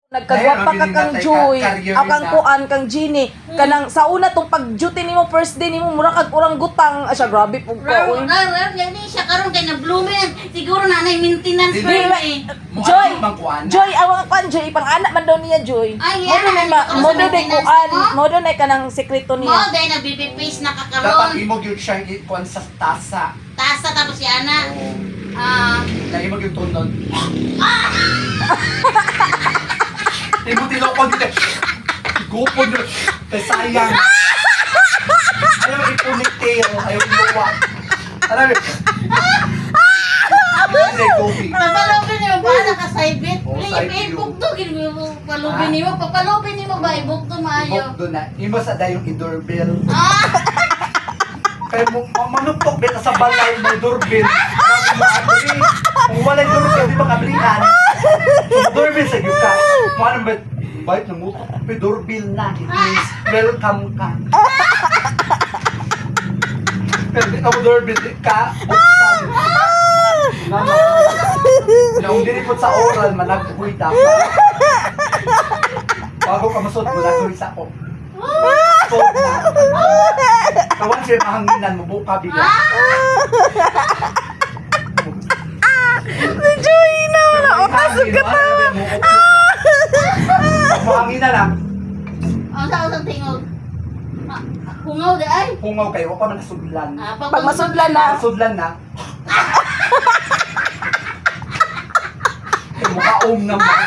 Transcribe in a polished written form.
Nagkagwapa ka kang Joy, akang kuan kang Genie, kanang sa una tong pag-duty nimo first day nimo mura kag urang-gutang, asya grabe pug ka oy. Gani siya karon kay na-blooming. Siguro na nay maintenance pa Di, eh. Joy, Joy, awang kuan Joy, ipang-anak man daw niya Joy. Ay, Modo na modo na kuan, modo na kanang sekreto Mo niya. day na baby face na Dapat kakaron. imog yung siya ikuan sa tasa. Tasa tapos si ana. Na imog yung tunon. Imog tilaw pag gupon yun. Kaya sayang. Ayaw ipunitil. Ayaw iluwa. Alam mo? Hindi, Kobe. Papalupin niyo ba nakasaybit? Oh, side view. Ibog to gid mo palupin niyo. Papalupin niyo ba ibog to maayo. Ibog doon na. Imo sa dayong i-doorbell. Ah! Kaya manupok dito sa balay may doorbell. Kasi makabili. Kung wala yung doorbell, di ba kablihan? Kung doorbell sa iyo ka, kung ano ba, bait ng mutok, may doorbell na. It means, welcome ka. Pero di ka mo doorbell, di ka, buksan. Naung diripot sa oral, managpuy dapat. Bago ka masod mo, nagpuy sa ako. So, kawan siya mahanginan mo, buka bigat. Si Joy na wala o kasog ka ta. Mahanginan lang. Ang sa tingog. Hungaw di ay. Hungaw kayo, pa man nasudlan. Pag masudlan na, Nasudlan na. Mukhaong naman.